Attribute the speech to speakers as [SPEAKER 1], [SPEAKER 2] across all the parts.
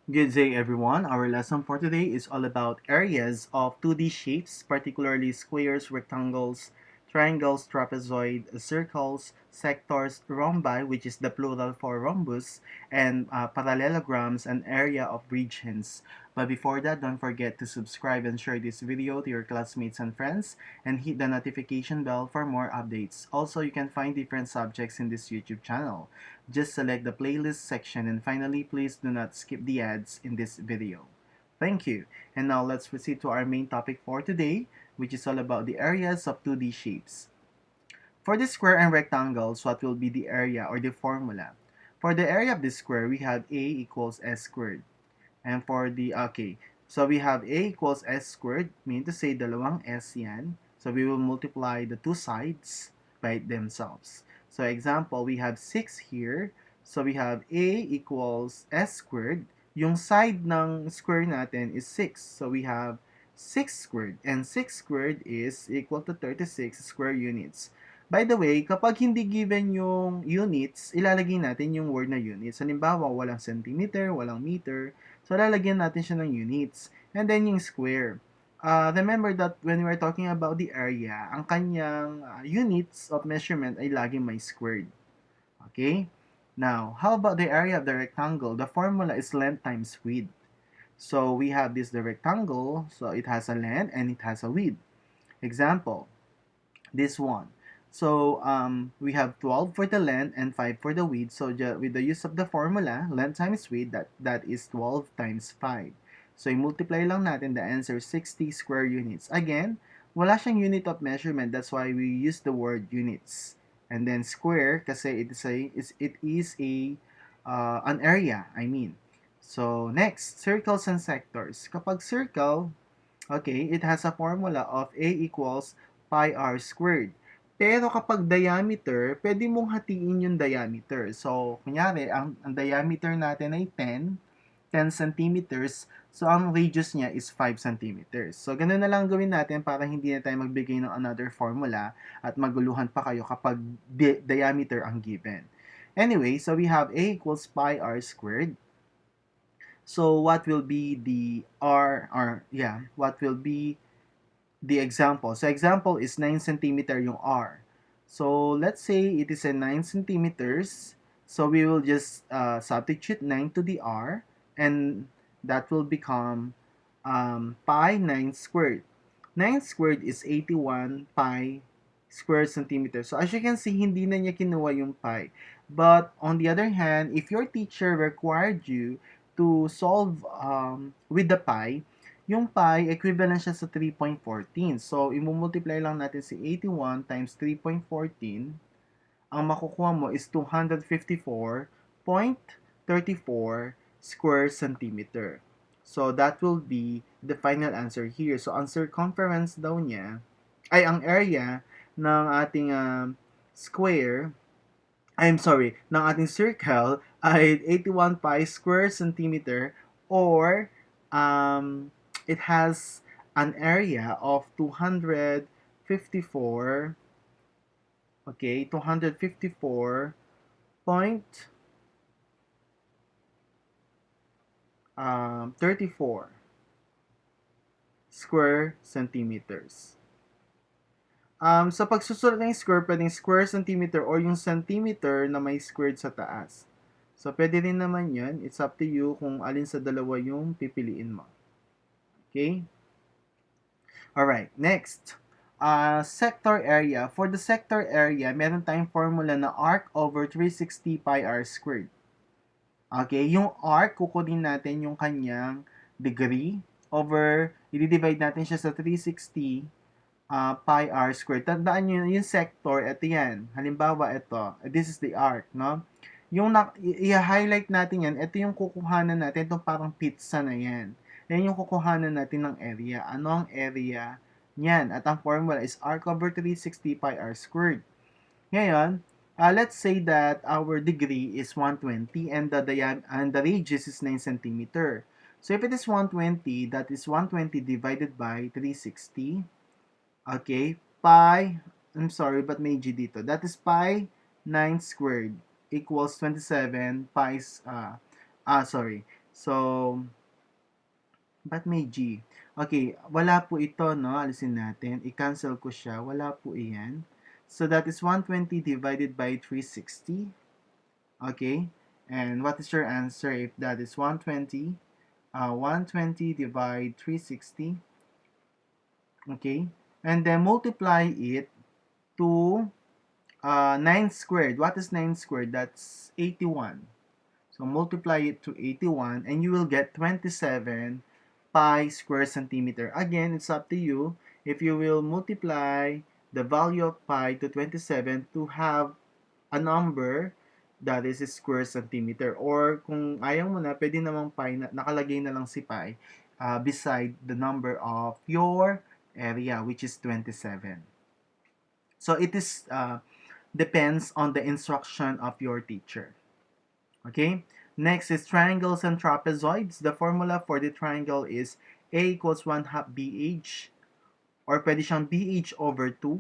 [SPEAKER 1] Good day, everyone. Our lesson for today is all about areas of 2D shapes, particularly squares, rectangles, triangles, trapezoid, circles, sectors, rhombi, which is the plural for rhombus, and parallelograms, an area of regions. But before that, don't forget to subscribe and share this video to your classmates and friends, and hit the notification bell for more updates. Also, you can find different subjects in this YouTube channel. Just select the playlist section, and finally, please do not skip the ads in this video. Thank you. And now let's proceed to our main topic for today, which is all about the areas of 2D shapes. For the square and rectangles, what will be the area or the formula? For the area of the square, we have A equals S squared. And for the, okay, so we have A equals S squared, meaning to say dalawang S yan. So we will multiply the two sides by themselves. So example, we have 6 here. So we have A equals S squared. Yung side ng square natin is 6. So we have 6 squared. And 6 squared is equal to 36 square units. By the way, kapag hindi given yung units, ilalagay natin yung word na units. Halimbawa, walang centimeter, walang meter. So, lalagyan natin siya ng units. And then yung square. Remember that when we are talking about the area, ang kanyang units of measurement ay laging may squared. Okay? Now, how about the area of the rectangle? The formula is length times width. So, we have this the rectangle. So, it has a length and it has a width. Example, this one. So, we have 12 for the length and 5 for the width. So, with the use of the formula, length times width, that is 12 times 5. So, i-multiply lang natin the answer, 60 square units. Again, wala siyang unit of measurement. That's why we use the word units. And then square, kasi it is an area, I mean. So, next, circles and sectors. Kapag circle, okay, it has a formula of A equals pi r squared. Pero kapag diameter, pwede mong hatiin yung diameter. So, kunyari, ang diameter natin ay 10 centimeters. So, ang radius niya is 5 centimeters. So, ganun na lang gawin natin para hindi na tayo magbigay ng another formula at maguluhan pa kayo kapag diameter ang given. Anyway, so we have A equals pi r squared. So, what will be the what will be the example? So, example is 9 centimeter yung R. So, let's say it is a 9 centimeters. So, we will just substitute 9 to the R, and that will become pi 9 squared. 9 squared is 81 pi square centimeter. So, as you can see, hindi na niya kinuha yung pi. But, on the other hand, if your teacher required you to solve with the pi, yung pi, equivalent siya sa 3.14. So, imumultiply lang natin si 81 times 3.14. Ang makukuha mo is 254.34 square centimeter. So, that will be the final answer here. So, ang circumference daw niya, ay ang area ng ating square, ng ating circle ay 81 pi square centimeter, or it has an area of 254, okay, 254 point 34 square centimeters. Sa pagsusulat ng square, pwedeng square centimeter or yung centimeter na may squared sa taas. So, pwede rin naman yan. It's up to you kung alin sa dalawa yung pipiliin mo. Okay? Alright, next. Sector area. For the sector area, meron tayong formula na arc over 360 pi r squared. Okay, yung arc, kukunin natin yung kanyang degree over, i-divide natin siya sa 360 pi r squared. Tandaan nyo, yung sector, ito yan. Halimbawa, ito. This is the arc, no? Yung i-highlight natin yan, ito yung kukuhanan natin, itong parang pizza na yan. Yan yung kukuhanan natin ng area. Ano ang area niyan? At ang formula is arc over 360 pi r squared. Ngayon, let's say that our degree is 120 and the radius is 9 centimeter. So if it is 120, that is 120 divided by 360. Okay, pi, I'm sorry, but may g dito. That is pi 9 squared equals 27 pi, sorry. So, ba't may G? Okay, wala po ito, no? Alisin natin. I-cancel ko siya. Wala po iyan. So, that is 120 divided by 360. Okay? And what is your answer if that is 120? 120 divide 360. Okay? And then multiply it to 9 squared. What is 9 squared? That's 81. So multiply it to 81 and you will get 27 pi square centimeter. Again, it's up to you if you will multiply the value of pi to 27 to have a number that is square centimeter. Or kung ayaw mo na, pwede namang pi, nakalagay na lang si pi beside the number of your area, which is 27. So it is depends on the instruction of your teacher. Okay? Next is triangles and trapezoids. The formula for the triangle is A equals 1 half BH, or pwede siyang BH over 2.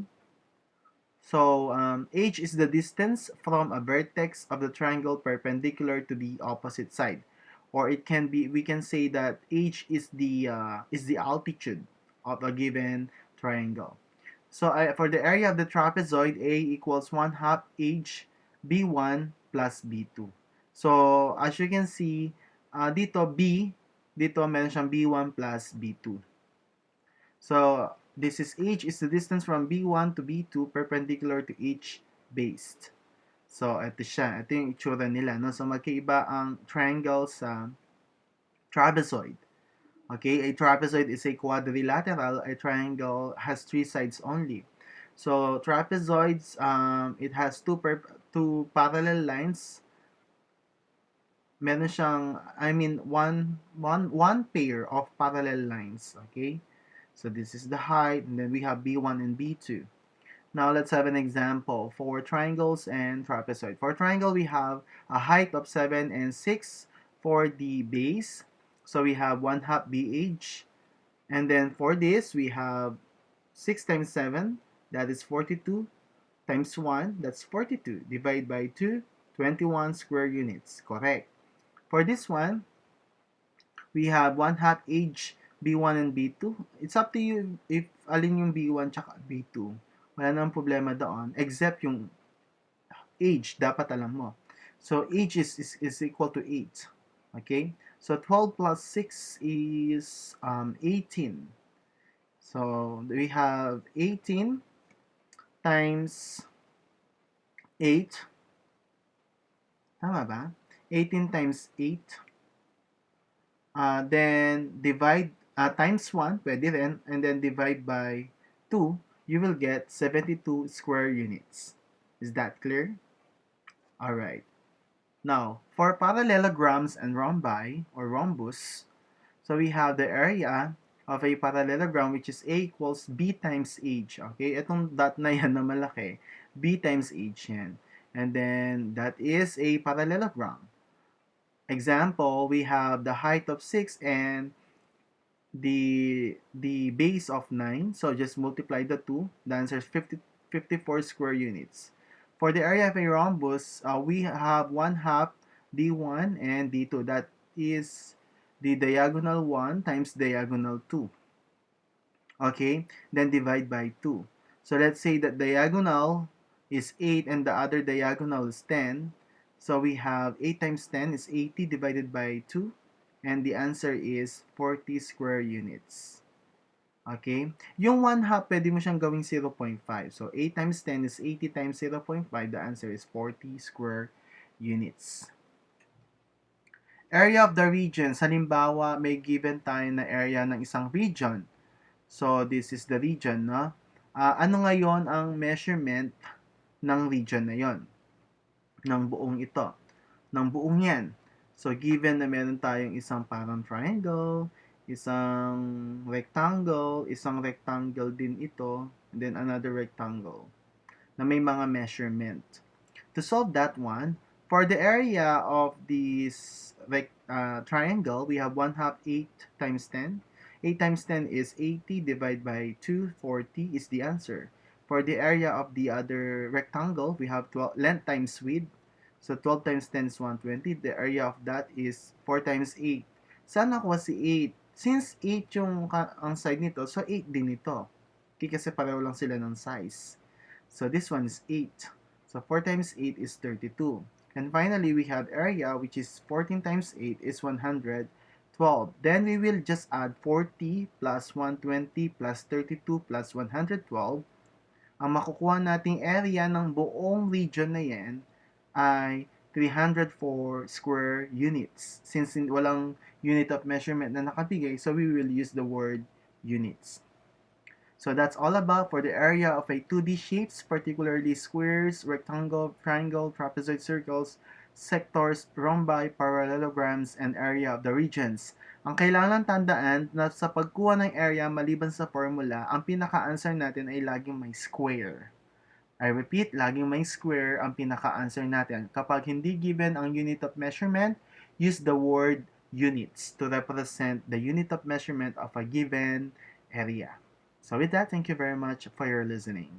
[SPEAKER 1] So, H is the distance from a vertex of the triangle perpendicular to the opposite side. Or it can be, we can say that H is the altitude of a given triangle. So, for the area of the trapezoid, A equals 1 half H B1 plus B2. So, as you can see, dito meron siyang B1 plus B2. So, this is H is the distance from B1 to B2 perpendicular to H based. So, ito siya. Ito yung itsura nila. No? So, magkaiba ang triangle sa trapezoid. Okay, a trapezoid is a quadrilateral. A triangle has 3 sides only. So, trapezoids, it has two parallel lines. Meron siyang, one pair of parallel lines. Okay? So this is the height, and then we have B1 and B2. Now let's have an example for triangles and trapezoid. For triangle, we have a height of 7 and 6 for the base. So we have 1 half BH. And then for this, we have 6 times 7, that is 42, times 1, that's 42. Divide by 2, 21 square units. Correct. For this one, we have 1 half H B1 and B2. It's up to you if alin yung B1 tsaka B2. Wala namang problema doon. Except yung age, dapat alam mo. So, age is equal to 8. Okay? So, 12 plus 6 is 18. So, we have 18 times 8. Tama ba? 18 times 8. Then, divide times 1, pwede rin, and then divide by 2, you will get 72 square units. Is that clear? Alright. Now, for parallelograms and rhombi, or rhombus, so we have the area of a parallelogram which is A equals B times H. Okay? Itong dot na yan na malaki, B times H yan. And then, that is a parallelogram. Example, we have the height of 6 and the base of 9. So just multiply the two. The answer is 54 square units. For the area of a rhombus, we have 1 half D1 and D2. That is the diagonal 1 times diagonal 2. Okay, then divide by 2. So let's say that diagonal is 8 and the other diagonal is 10. So we have 8 times 10 is 80 divided by 2. And the answer is 40 square units. Okay? Yung 1 half, pwede mo siyang gawing 0.5. So, 8 times 10 is 80 times 0.5. The answer is 40 square units. Area of the region. Halimbawa, may given tayo na area ng isang region. So, this is the region, no? Ano ngayon ang measurement ng region na yon? Ng buong ito. Ng buong yan. So, given na meron tayong isang parang triangle, isang rectangle din ito, and then another rectangle na may mga measurement. To solve that one, for the area of this triangle, we have 1 half 8 times 10. 8 times 10 is 80 divided by 2, 40 is the answer. For the area of the other rectangle, we have 12, length times width. So 12 times 10 is 120. The area of that is 4 times 8. Saan nakuha si 8? Since 8 yung ang side nito, so 8 din ito. Okay, kasi pareho lang sila ng size. So this one is 8. So 4 times 8 is 32. And finally, we have area, which is 14 times 8 is 112. Then we will just add 40 plus 120 plus 32 plus 112. Ang makukuha nating area ng buong region na yan ay 304 square units. Since walang unit of measurement na nakabigay, so we will use the word units. So that's all about for the area of a 2D shapes, particularly squares, rectangle, triangle, trapezoid circles, sectors, rhombi, parallelograms, and area of the regions. Ang kailangan tandaan na sa pagkuha ng area maliban sa formula, ang pinaka-answer natin ay laging may square. I repeat, laging may square ang pinaka-answer natin. Kapag hindi given ang unit of measurement, use the word units to represent the unit of measurement of a given area. So with that, thank you very much for your listening.